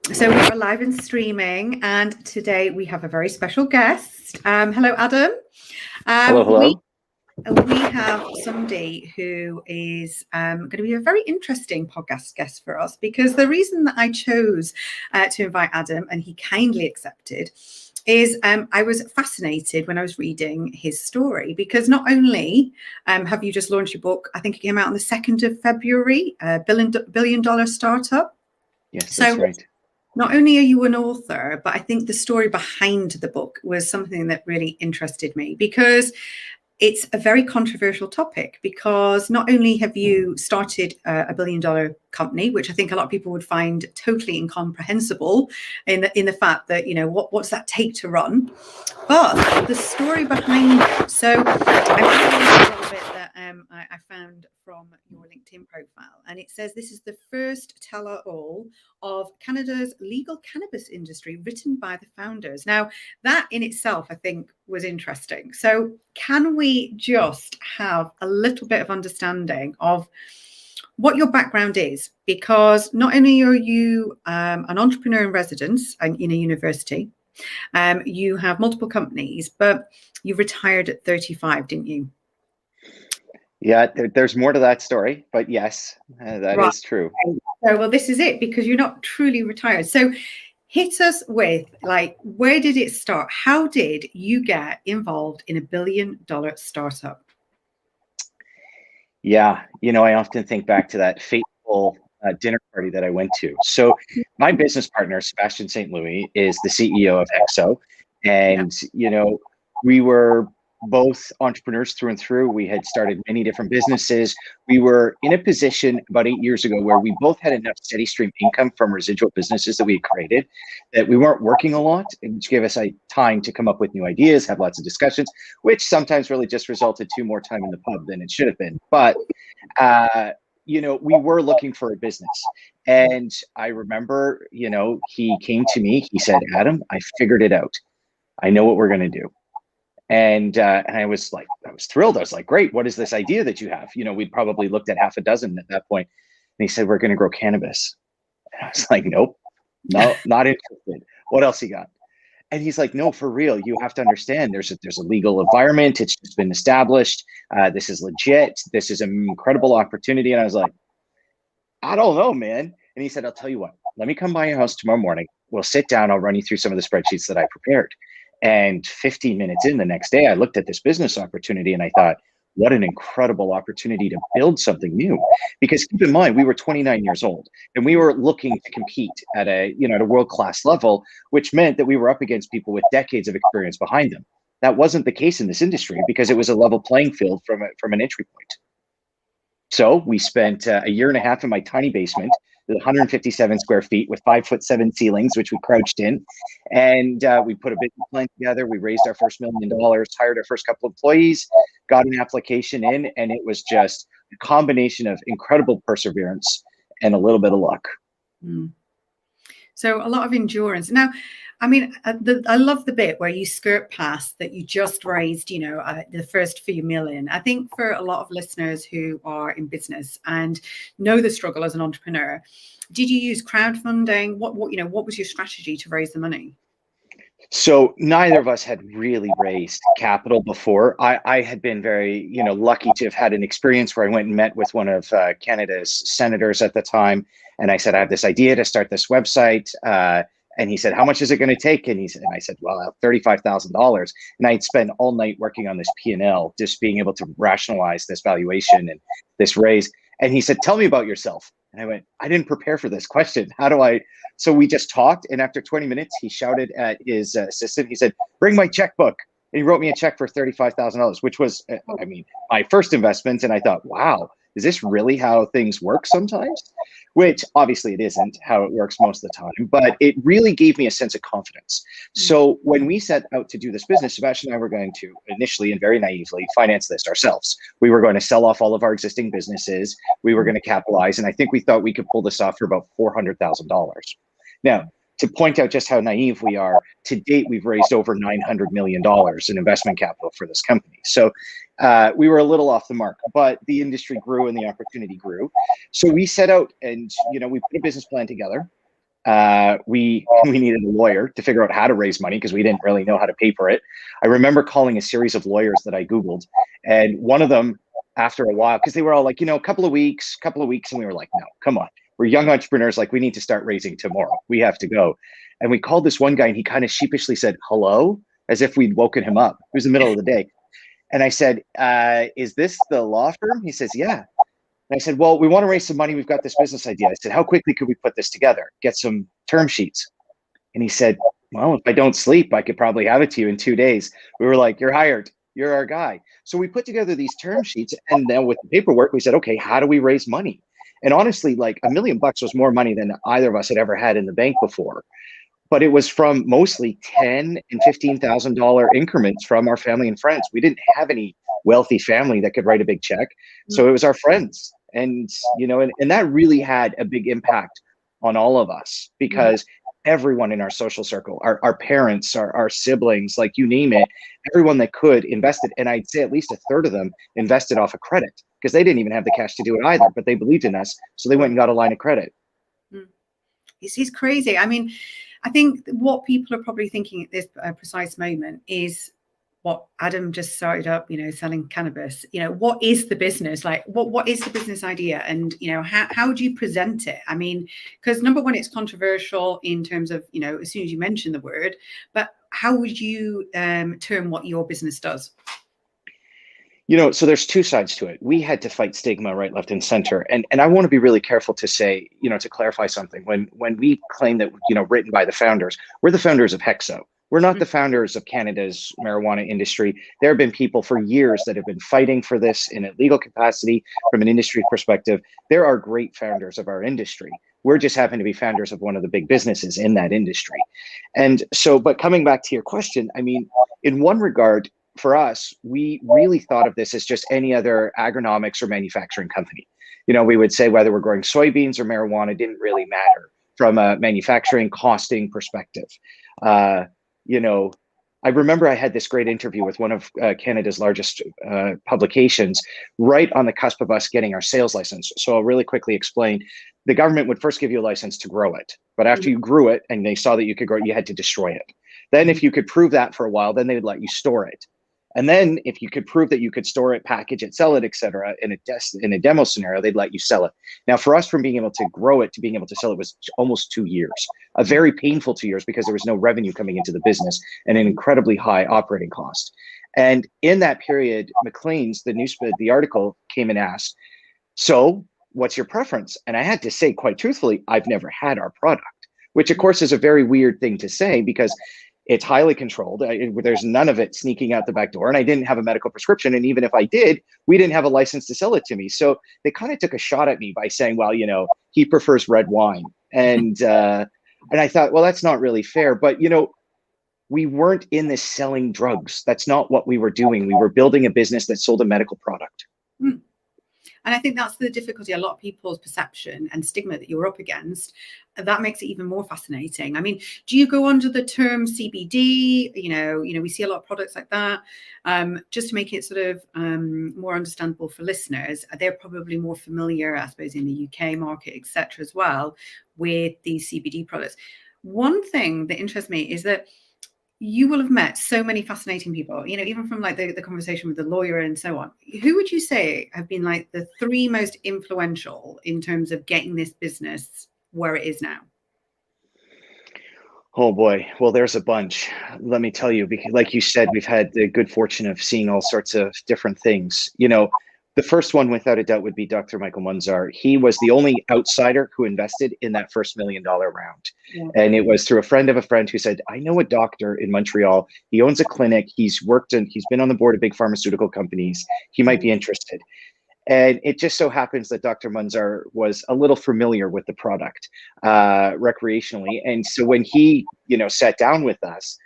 So we are live and streaming, and today we have a very special guest. Hello, Adam. Hello. We have somebody who is going to be a very interesting podcast guest for us, because the reason that I chose to invite Adam, and he kindly accepted, is I was fascinated when I was reading his story, because not only have you just launched your book, I think it came out on the 2nd of February, Billion Dollar Startup. Yes, that's right. Not only are you an author, but I think the story behind the book was something that really interested me, because it's a very controversial topic. Because not only have you started a billion-dollar company, which I think a lot of people would find totally incomprehensible in the fact that, you know, what's that take to run, but the story behind it. So I read a little bit that I found from your LinkedIn profile, and it says this is the first tell-all of Canada's legal cannabis industry, written by the founders. Now, that in itself, I think, was interesting. So can we just have a little bit of understanding of what your background is? Because not only are you an entrepreneur in residence in a university, you have multiple companies, but you retired at 35, didn't you? Yeah, there's more to that story, but yes, that Right. is true. So, well, this is it, because you're not truly retired. So hit us with, like, where did it start? How did you get involved in a billion-dollar startup? Yeah, I often think back to that fateful dinner party that I went to. So my business partner, Sebastian St. Louis, is the CEO of HEXO. And, we were both entrepreneurs through and through. We had started many different businesses. We were in a position about 8 years ago where we both had enough steady stream income from residual businesses that we had created, that we weren't working a lot, which gave us time to come up with new ideas, have lots of discussions, which sometimes really just resulted to more time in the pub than it should have been. But we were looking for a business. And I remember, he came to me, he said, "Adam, I figured it out. I know what we're going to do." And I was thrilled. I was like, "Great. What is this idea that you have?" We'd probably looked at half a dozen at that point. And he said, "We're going to grow cannabis." And I was like, "Nope, no, not interested. What else you got?" And he's like, "No, for real. You have to understand. There's a legal environment. It's just been established. This is legit. This is an incredible opportunity." And I was like, "I don't know, man." And he said, "I'll tell you what. Let me come by your house tomorrow morning. We'll sit down. I'll run you through some of the spreadsheets that I prepared." And 15 minutes in, the next day, I looked at this business opportunity and I thought, what an incredible opportunity to build something new. Because keep in mind, we were 29 years old and we were looking to compete at a world-class level, which meant that we were up against people with decades of experience behind them. That wasn't the case in this industry because it was a level playing field from an entry point. So we spent a year and a half in my tiny basement, 157 square feet with 5'7" ceilings, which we crouched in. And we put a business plan together. We raised our first $1 million, hired our first couple of employees, got an application in, and it was just a combination of incredible perseverance and a little bit of luck. So a lot of endurance. Now, I mean, I love the bit where you skirt past that you just raised, the first few million. I think for a lot of listeners who are in business and know the struggle as an entrepreneur, did you use crowdfunding? What was your strategy to raise the money? So neither of us had really raised capital before. I had been very, lucky to have had an experience where I went and met with one of Canada's senators at the time. And I said, "I have this idea to start this website." And he said, "How much is it going to take?" And I said, "Well, $35,000. And I'd spend all night working on this P&L, just being able to rationalize this valuation and this raise. And he said, "Tell me about yourself." And I went, "I didn't prepare for this question. How do I?" So we just talked. And after 20 minutes, he shouted at his assistant. He said, "Bring my checkbook." And he wrote me a check for $35,000, which was, my first investment. And I thought, wow, is this really how things work sometimes? Which obviously it isn't how it works most of the time, but it really gave me a sense of confidence. So when we set out to do this business, Sebastian and I were going to initially and very naively finance this ourselves. We were going to sell off all of our existing businesses. We were going to capitalize. And I think we thought we could pull this off for about $400,000. Now, to point out just how naive we are, to date, we've raised over $900 million in investment capital for this company. So we were a little off the mark, but the industry grew and the opportunity grew. So we set out and, we put a business plan together. we needed a lawyer to figure out how to raise money because we didn't really know how to pay for it. I remember calling a series of lawyers that I Googled, and one of them, after a while, because they were all like, a couple of weeks, and we were like, no, come on. We're young entrepreneurs. Like, we need to start raising tomorrow. We have to go. And we called this one guy, and he kind of sheepishly said, hello, as if we'd woken him up. It was the middle of the day. And I said, is this the law firm? He says, yeah. And I said, well, we want to raise some money. We've got this business idea. I said, how quickly could we put this together? Get some term sheets. And he said, well, if I don't sleep, I could probably have it to you in 2 days. We were like, you're hired. You're our guy. So we put together these term sheets. And then with the paperwork, we said, okay, how do we raise money? And honestly, like $1 million was more money than either of us had ever had in the bank before. But it was from mostly $10,000 and $15,000 increments from our family and friends. We didn't have any wealthy family that could write a big check. So it was our friends. And, and that really had a big impact on all of us, because everyone in our social circle, our parents, our siblings, like you name it, everyone that could invested. And I'd say at least a third of them invested off of credit, because they didn't even have the cash to do it either, but they believed in us. So they went and got a line of credit. It's crazy. I mean, I think what people are probably thinking at this precise moment is what Adam just started up, selling cannabis. What is the business? Like, what is the business idea? And, how do you present it? I mean, because number one, it's controversial in terms of, as soon as you mention the word, but how would you term what your business does? So there's two sides to it. We had to fight stigma right, left, and center. And I want to be really careful to say, to clarify something. When we claim that, written by the founders, we're the founders of HEXO. We're not the founders of Canada's marijuana industry. There have been people for years that have been fighting for this in a legal capacity from an industry perspective. There are great founders of our industry. We're just happen to be founders of one of the big businesses in that industry. And so, but coming back to your question, I mean, in one regard, for us, we really thought of this as just any other agronomics or manufacturing company. We would say whether we're growing soybeans or marijuana didn't really matter from a manufacturing costing perspective. I remember I had this great interview with one of Canada's largest publications right on the cusp of us getting our sales license. So I'll really quickly explain. The government would first give you a license to grow it, but after you grew it and they saw that you could grow it, you had to destroy it. Then if you could prove that for a while, then they would let you store it. And then if you could prove that you could store it, package it, sell it, et cetera, in a demo scenario, they'd let you sell it. Now, for us, from being able to grow it to being able to sell it was almost 2 years, a very painful 2 years, because there was no revenue coming into the business and an incredibly high operating cost. And in that period, Maclean's, the article came and asked, so what's your preference? And I had to say, quite truthfully, I've never had our product, which of course is a very weird thing to say, because it's highly controlled. There's none of it sneaking out the back door. And I didn't have a medical prescription. And even if I did, we didn't have a license to sell it to me. So they kind of took a shot at me by saying, well, he prefers red wine. And I thought, well, that's not really fair. But, we weren't in this selling drugs. That's not what we were doing. We were building a business that sold a medical product. And I think that's the difficulty, a lot of people's perception and stigma that you're up against. That makes it even more fascinating. I mean, do you go under the term CBD? We see a lot of products like that. Just to make it sort of more understandable for listeners, they're probably more familiar, I suppose, in the UK market, et cetera, as well, with these CBD products. One thing that interests me is that you will have met so many fascinating people, even from like the conversation with the lawyer and so on. Who would you say have been like the three most influential in terms of getting this business where it is now? Oh boy. Well, there's a bunch. Let me tell you, because like you said, we've had the good fortune of seeing all sorts of different things. The first one, without a doubt, would be Dr. Michael Munzar. He was the only outsider who invested in that first $1 million round. Yeah. And it was through a friend of a friend who said, I know a doctor in Montreal. He owns a clinic. He's been on the board of big pharmaceutical companies. He might be interested. And it just so happens that Dr. Munzar was a little familiar with the product recreationally. And so when he, sat down with us,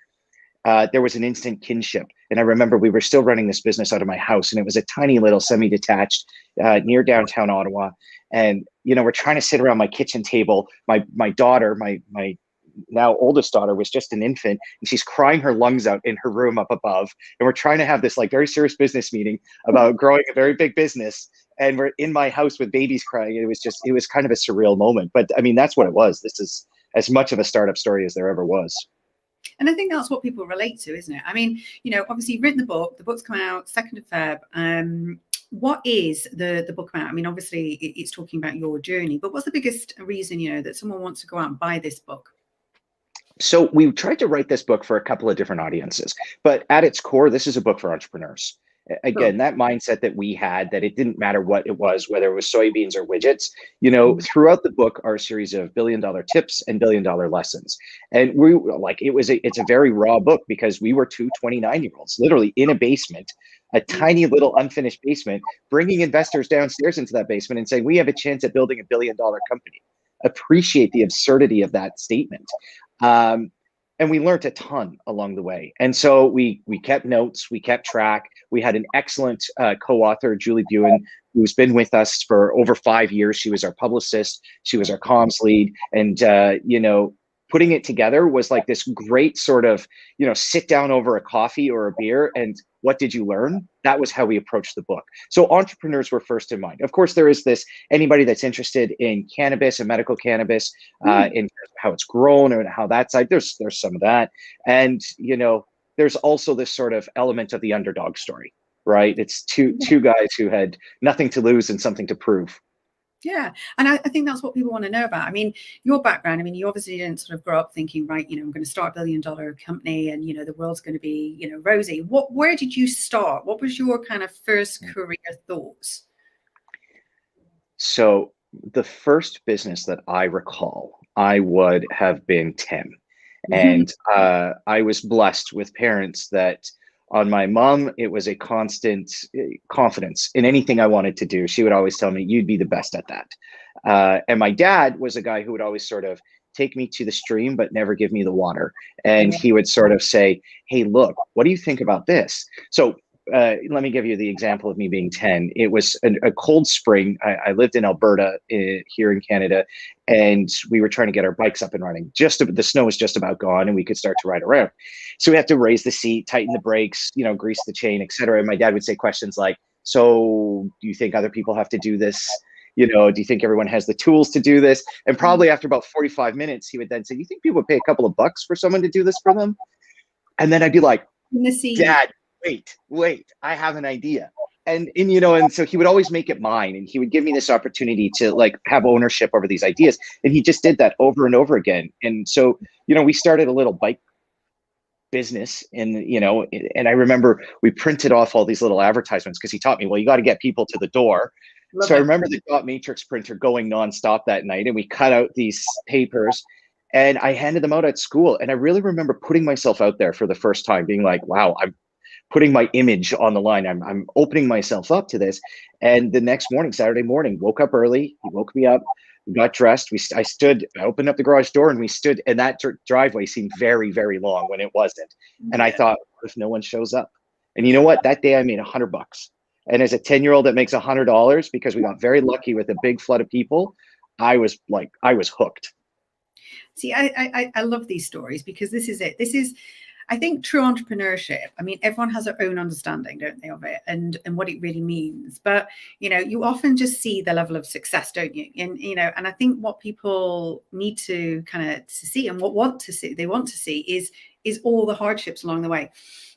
there was an instant kinship. And I remember we were still running this business out of my house, and it was a tiny little semi-detached near downtown Ottawa. And, we're trying to sit around my kitchen table. My daughter, my now oldest daughter, was just an infant, and she's crying her lungs out in her room up above. And we're trying to have this like very serious business meeting about growing a very big business. And we're in my house with babies crying. It was kind of a surreal moment. But I mean, that's what it was. This is as much of a startup story as there ever was. And I think that's what people relate to, isn't it? I mean, obviously you've written the book's come out 2nd of Feb. What is the book about? I mean, obviously it's talking about your journey, but what's the biggest reason, that someone wants to go out and buy this book? So we tried to write this book for a couple of different audiences, but at its core, this is a book for entrepreneurs. Again, that mindset that we had, that it didn't matter what it was, whether it was soybeans or widgets, throughout the book are a series of $1 billion tips and $1 billion lessons. And it's a very raw book, because we were two 29-year-olds literally in a basement, a tiny little unfinished basement, bringing investors downstairs into that basement and saying, we have a chance at building $1 billion company. Appreciate the absurdity of that statement. And we learned a ton along the way. And so we kept notes, we kept track. We had an excellent co-author, Julie Buin, who's been with us for over 5 years. She was our publicist. She was our comms lead. And, putting it together was like this great sort of, sit down over a coffee or a beer and what did you learn? That was how we approached the book. So entrepreneurs were first in mind. Of course, there is anybody that's interested in cannabis and medical cannabis, in how it's grown and how that's like, there's some of that. And, there's also this sort of element of the underdog story, right? It's two guys who had nothing to lose and something to prove. Yeah. And I think that's what people want to know about. I mean, your background, I mean, you obviously didn't sort of grow up thinking, right, I'm going to start $1 billion company and, the world's going to be, rosy. Where did you start? What was your kind of first career thoughts? So the first business that I recall, I would have been 10. And I was blessed with parents that, on my mom, it was a constant confidence in anything I wanted to do. She would always tell me, you'd be the best at that. And my dad was a guy who would always sort of take me to the stream, but never give me the water. And he would sort of say, hey, look, what do you think about this? So let me give you the example of me being 10. It was a cold spring. I lived in Alberta here in Canada, and we were trying to get our bikes up and running. The snow was just about gone and we could start to ride around. So we had to raise the seat, tighten the brakes, grease the chain, etc. And my dad would say questions like, so do you think other people have to do this? Do you think everyone has the tools to do this? And probably after about 45 minutes, he would then say, you think people would pay a couple of bucks for someone to do this for them? And then I'd be like, Dad, wait, I have an idea. And so he would always make it mine, and he would give me this opportunity to like have ownership over these ideas. And he just did that over and over again. And so, we started a little bike business, and I remember we printed off all these little advertisements, because he taught me, well, you got to get people to the door. I remember the dot matrix printer going nonstop that night, and we cut out these papers and I handed them out at school. And I really remember putting myself out there for the first time, being like, wow, I'm putting my image on the line. I'm opening myself up to this. And the next morning, Saturday morning, woke up early. He woke me up. We got dressed. I opened up the garage door, and we stood, and that driveway seemed very, very long when it wasn't. And I thought, what if no one shows up? And you know what? That day I made $100. And as a 10-year-old that makes $100, because we got very lucky with a big flood of people, I was hooked. See, I love these stories, because this is it. This is, I think, true entrepreneurship. I mean, everyone has their own understanding, don't they, of it, and what it really means. But you often just see the level of success, don't you? And and I think what people need to kind of see, and they want to see is all the hardships along the way.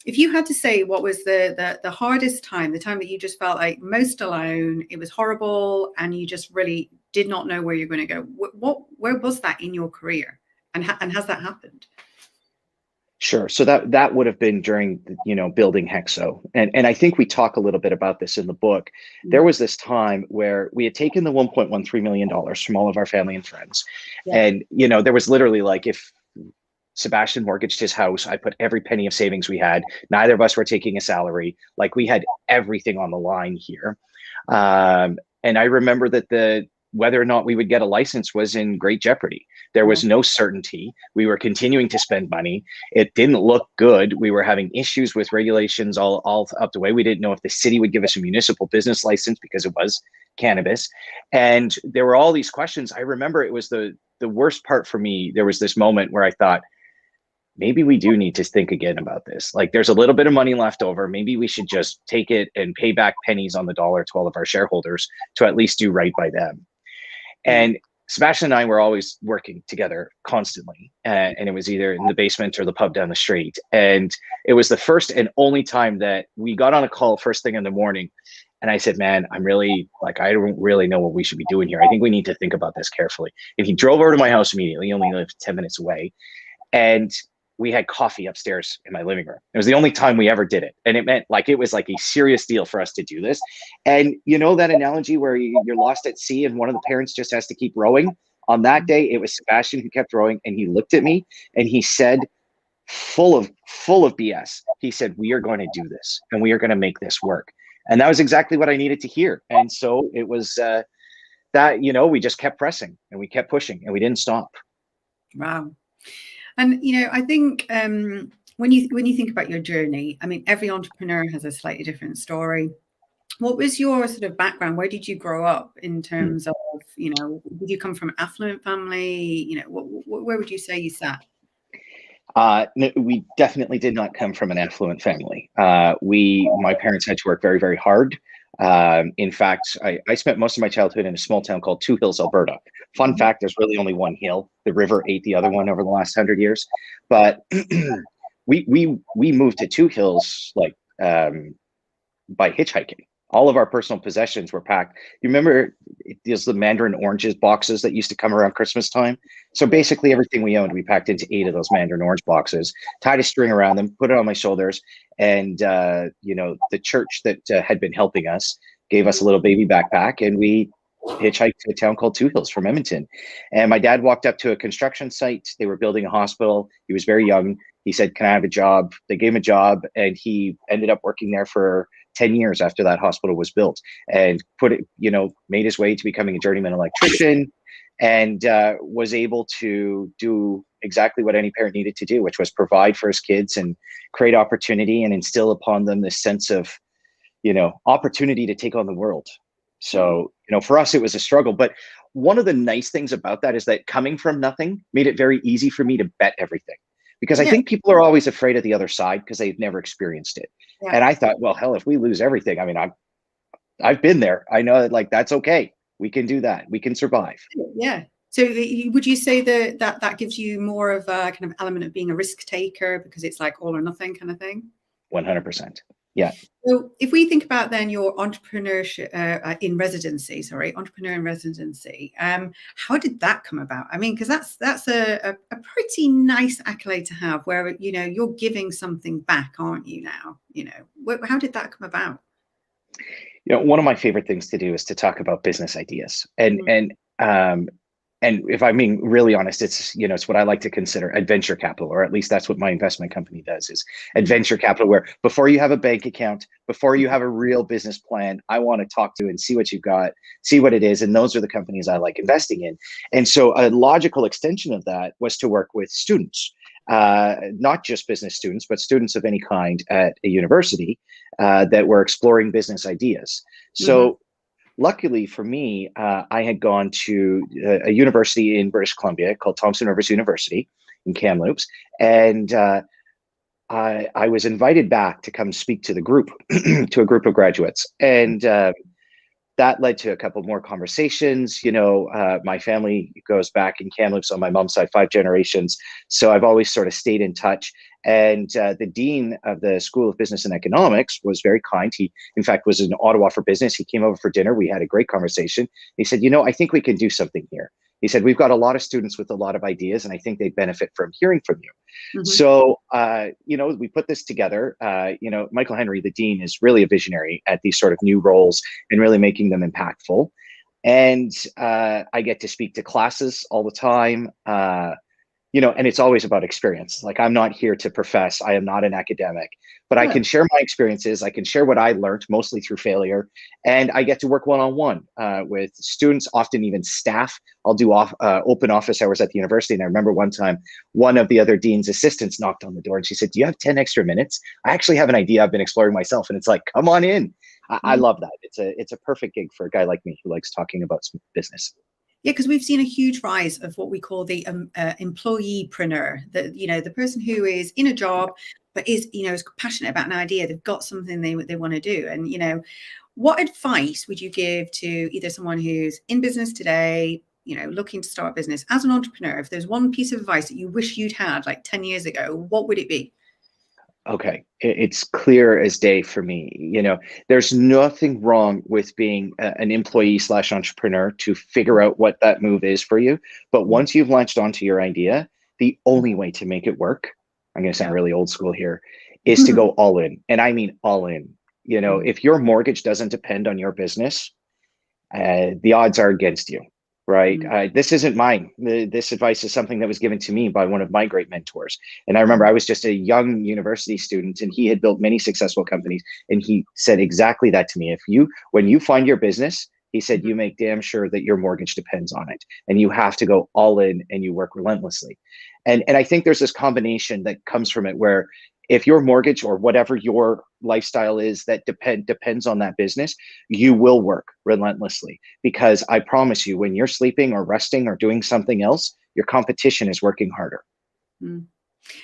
If you had to say what was the hardest time, the time that you just felt like most alone, it was horrible, and you just really did not know where you're going to go, where was that in your career, and has that happened? Sure. So that would have been during, building HEXO. And I think we talk a little bit about this in the book. There was this time where we had taken the $1.13 million from all of our family and friends. Yeah. And, there was literally like, if Sebastian mortgaged his house, I put every penny of savings we had. Neither of us were taking a salary. Like, we had everything on the line here. And I remember that whether or not we would get a license was in great jeopardy. There was no certainty. We were continuing to spend money. It didn't look good. We were having issues with regulations all up the way. We didn't know if the city would give us a municipal business license, because it was cannabis. And there were all these questions. I remember it was the worst part for me. There was this moment where I thought, maybe we do need to think again about this. Like, there's a little bit of money left over. Maybe we should just take it and pay back pennies on the dollar to all of our shareholders to at least do right by them. And Sebastian and I were always working together constantly, and it was either in the basement or the pub down the street. And it was the first and only time that we got on a call first thing in the morning. And I said, man, I'm really like, I don't really know what we should be doing here. I think we need to think about this carefully. And he drove over to my house immediately. He only lived 10 minutes away. And we had coffee upstairs in my living room. It was the only time we ever did it. And it meant like, it was like a serious deal for us to do this. And you know that analogy where you're lost at sea and one of the parents just has to keep rowing? On that day, it was Sebastian who kept rowing, and he looked at me and he said, full of BS, he said, we are going to do this and we are going to make this work. And that was exactly what I needed to hear. And so it was that, you know, we just kept pressing and we kept pushing and we didn't stop. Wow. And, you know, I think when you think about your journey, I mean, every entrepreneur has a slightly different story. What was your sort of background? Where did you grow up in terms of, you know, did you come from an affluent family? You know, where would you say you sat? No, we definitely did not come from an affluent family. My parents had to work very, very hard. In fact, I spent most of my childhood in a small town called Two Hills, Alberta. Fun fact, there's really only one hill. The river ate the other one over the last 100 years. But we moved to Two Hills like by hitchhiking. All of our personal possessions were packed. You remember there's the Mandarin oranges boxes that used to come around Christmas time? So basically everything we owned, we packed into 8 of those Mandarin orange boxes, tied a string around them, put it on my shoulders. And, you know, the church that had been helping us gave us a little baby backpack, and we hitchhiked to a town called Two Hills from Edmonton. And my dad walked up to a construction site. They were building a hospital. He was very young. He said, can I have a job? They gave him a job, and he ended up working there for 10 years after that hospital was built, and made his way to becoming a journeyman electrician, and was able to do exactly what any parent needed to do, which was provide for his kids and create opportunity and instill upon them this sense of, you know, opportunity to take on the world. So, you know, for us, it was a struggle. But one of the nice things about that is that coming from nothing made it very easy for me to bet everything. Because I think people are always afraid of the other side because they've never experienced it. Yeah. And I thought, well, hell, if we lose everything, I mean, I've been there. I know that, like, that's okay. We can do that. We can survive. Yeah. So would you say that gives you more of a kind of element of being a risk taker because it's like all or nothing kind of thing? 100%. Yeah. So if we think about then your entrepreneurship entrepreneur in residency, how did that come about? I mean, because that's a pretty nice accolade to have, where, you know, you're giving something back, aren't you now? You know, how did that come about? You know, one of my favorite things to do is to talk about business ideas, and if I'm being really honest, it's what I like to consider adventure capital, or at least that's what my investment company does, is adventure capital, where before you have a bank account, before you have a real business plan, I want to talk to and see what you've got, see what it is. And those are the companies I like investing in. And so a logical extension of that was to work with students, not just business students, but students of any kind at a university that were exploring business ideas. So luckily for me, I had gone to a university in British Columbia called Thompson University in Kamloops, and I was invited back to come speak to the group, to a group of graduates, and that led to a couple more conversations. You know, my family goes back in Kamloops on my mom's side 5 generations, so I've always sort of stayed in touch. And the dean of the School of Business and Economics was very kind. He, in fact, was in Ottawa for business. He came over for dinner. We had a great conversation. He said, you know, I think we can do something here. He said, we've got a lot of students with a lot of ideas, and I think they benefit from hearing from you. So, you know, we put this together. You know, Michael Henry, the dean, is really a visionary at these sort of new roles and really making them impactful. And I get to speak to classes all the time. You know, and it's always about experience. Like, I'm not here to profess. I am not an academic, but I can share my experiences. I can share what I learned, mostly through failure. And I get to work one-on-one with students, often even staff. I'll do open office hours at the university. And I remember one time, one of the other dean's assistants knocked on the door and she said, do you have 10 extra minutes? I actually have an idea I've been exploring myself. And it's like, come on in. I love that. It's a perfect gig for a guy like me who likes talking about business. Yeah, because we've seen a huge rise of what we call the employeepreneur, the person who is in a job, but is passionate about an idea. They've got something they want to do. And, what advice would you give to either someone who's in business today, looking to start a business as an entrepreneur, if there's one piece of advice that you wish you'd had like 10 years ago, what would it be? Okay, it's clear as day for me. There's nothing wrong with being an employee slash entrepreneur to figure out what that move is for you. But once you've launched onto your idea, the only way to make it work, I'm going to sound really old school here, is to go all in. And I mean all in. If your mortgage doesn't depend on your business, the odds are against you, right? This isn't mine. This advice is something that was given to me by one of my great mentors. And I remember I was just a young university student, and he had built many successful companies. And he said exactly that to me. When you find your business, he said, you make damn sure that your mortgage depends on it, and you have to go all in and you work relentlessly. And I think there's this combination that comes from it where if your mortgage or whatever your lifestyle is that depends on that business, you will work relentlessly, because I promise you, when you're sleeping or resting or doing something else, your competition is working harder.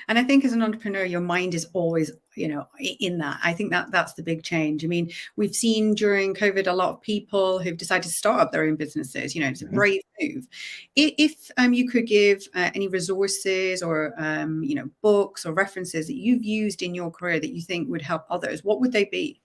And I think as an entrepreneur, your mind is always, in that. I think that's the big change. I mean, we've seen during COVID, a lot of people who've decided to start up their own businesses. It's a brave move. If you could give any resources or, books or references that you've used in your career that you think would help others, what would they be?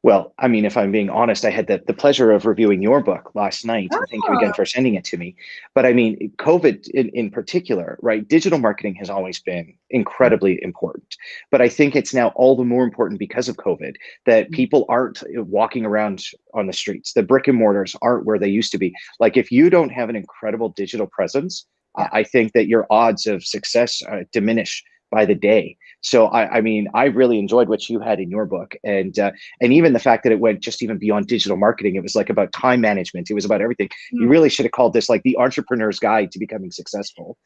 Well, I mean, if I'm being honest, I had the pleasure of reviewing your book last night. And thank you again for sending it to me. But I mean, COVID in particular, right? Digital marketing has always been incredibly important. But I think it's now all the more important because of COVID that people aren't walking around on the streets. The brick and mortars aren't where they used to be. Like, if you don't have an incredible digital presence, I think that your odds of success diminish by the day. So I mean, I really enjoyed what you had in your book, and even the fact that it went just even beyond digital marketing. It was like about time management. It was about everything. You really should have called this like the entrepreneur's guide to becoming successful.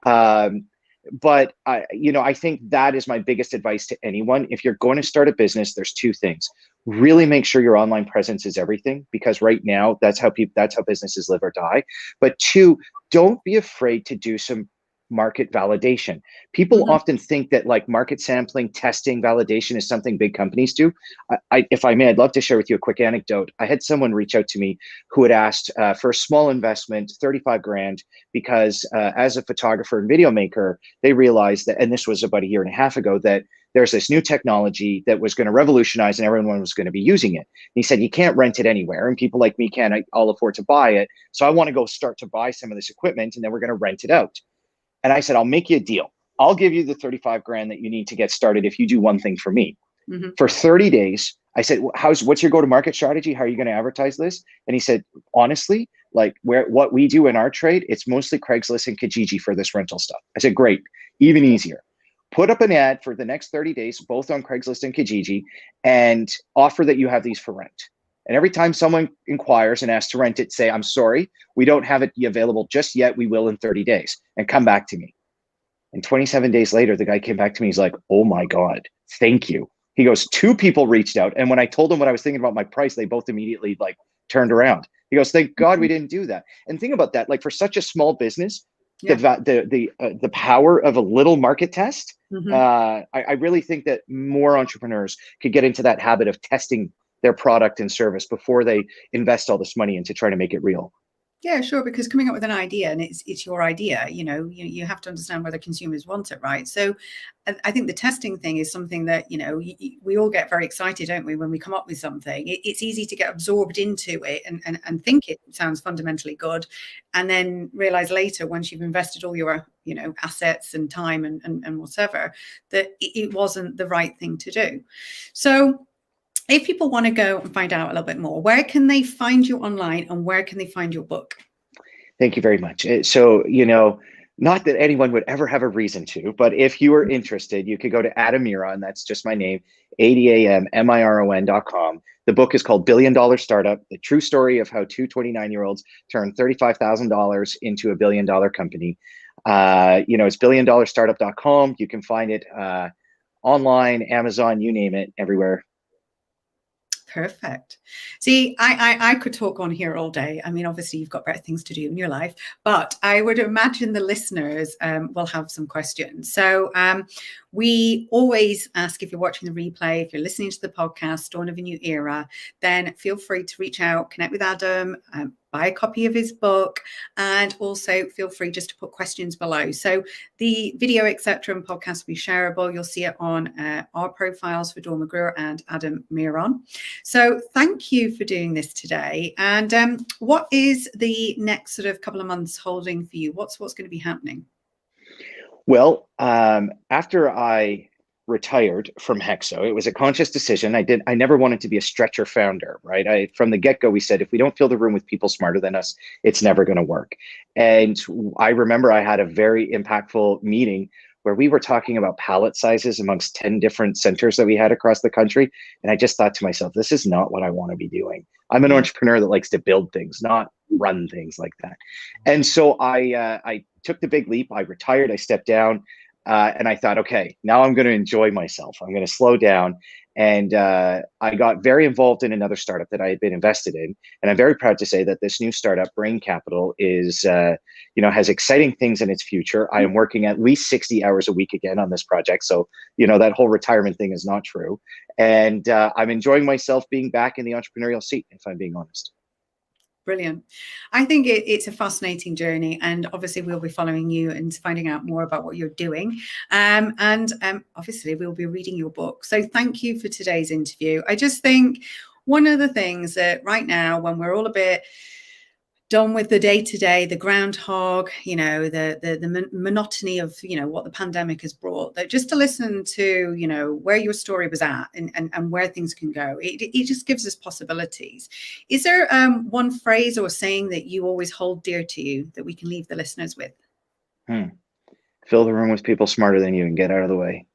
But I think that is my biggest advice to anyone. If you're going to start a business, there's two things. Really make sure your online presence is everything, because right now that's how businesses live or die. But two, don't be afraid to do some market validation. People often think that like market sampling, testing, validation is something big companies do. If I may, I'd love to share with you a quick anecdote. I had someone reach out to me who had asked for a small investment, 35 grand, because as a photographer and video maker, they realized that, and this was about a year and a half ago, that there's this new technology that was going to revolutionize and everyone was going to be using it. And he said, you can't rent it anywhere, and people like me can't all afford to buy it. So I want to go start to buy some of this equipment, and then we're going to rent it out. And I said, I'll make you a deal. I'll give you the 35 grand that you need to get started if you do one thing for me. For 30 days, I said, what's your go-to-market strategy? How are you going to advertise this? And he said, honestly, like what we do in our trade, it's mostly Craigslist and Kijiji for this rental stuff. I said, great, even easier. Put up an ad for the next 30 days, both on Craigslist and Kijiji, and offer that you have these for rent. And every time someone inquires and asks to rent it, say, I'm sorry, we don't have it available just yet. We will in 30 days, and come back to me. And 27 days later, the guy came back to me. He's like, oh my God, thank you. He goes, 2 people reached out. And when I told them what I was thinking about my price, they both immediately like turned around. He goes, thank God we didn't do that. And think about that. Like, for such a small business, the power of a little market test. I really think that more entrepreneurs could get into that habit of testing their product and service before they invest all this money into trying to make it real. Yeah, sure. Because coming up with an idea, and it's your idea, you have to understand whether consumers want it, right? So I think the testing thing is something that, we all get very excited, don't we, when we come up with something. It's easy to get absorbed into it and think it sounds fundamentally good, and then realize later, once you've invested all your, assets and time and whatever, that it wasn't the right thing to do. So if people want to go and find out a little bit more, where can they find you online, and where can they find your book? Thank you very much. So, not that anyone would ever have a reason to, but if you are interested, you could go to Adam Miron. That's just my name, ADAMMIRON.com. The book is called $1 Billion Startup, the true story of how 2 29-year-olds turned $35,000 into a $1 billion company. It's $1 billion-startup.com. You can find it online, Amazon, you name it, everywhere. Perfect. See, I could talk on here all day. I mean, obviously, you've got better things to do in your life, but I would imagine the listeners will have some questions. So we always ask, if you're watching the replay, if you're listening to the podcast, Dawn of a New Era, then feel free to reach out, connect with Adam, buy a copy of his book, and also feel free just to put questions below. So the video, etc., and podcast will be shareable. You'll see it on our profiles for Dawn McGruer and Adam Miron. So thank you for doing this today. And what is the next sort of couple of months holding for you? What's going to be happening? Well, after I retired from HEXO, it was a conscious decision. I never wanted to be a stretcher founder, right? From the get-go, we said, if we don't fill the room with people smarter than us, it's never going to work. And I remember I had a very impactful meeting where we were talking about pallet sizes amongst 10 different centers that we had across the country. And I just thought to myself, this is not what I want to be doing. I'm an entrepreneur that likes to build things, not run things like that. And so I took the big leap. I retired, I stepped down. And I thought, okay, now I'm going to enjoy myself. I'm going to slow down. And I got very involved in another startup that I had been invested in. And I'm very proud to say that this new startup, Brain Capital, is, has exciting things in its future. I am working at least 60 hours a week again on this project. So, that whole retirement thing is not true. And I'm enjoying myself being back in the entrepreneurial seat, if I'm being honest. Brilliant. I think it's a fascinating journey, and obviously we'll be following you and finding out more about what you're doing. And obviously we'll be reading your book. So thank you for today's interview. I just think one of the things that right now, when we're all a bit done with the day-to-day, the groundhog, the monotony of, what the pandemic has brought, that just to listen to, where your story was at and where things can go, it just gives us possibilities. Is there one phrase or saying that you always hold dear to you that we can leave the listeners with? Fill the room with people smarter than you and get out of the way.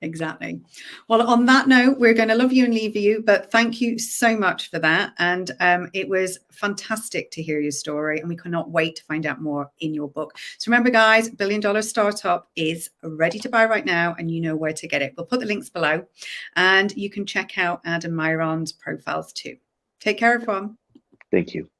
Exactly. Well, on that note, we're going to love you and leave you, but thank you so much for that. And it was fantastic to hear your story, and we cannot wait to find out more in your book. So remember, guys, $1 Billion Startup is ready to buy right now, and you know where to get it. We'll put the links below, and you can check out Adam Miron's profiles too. Take care, everyone. Thank you.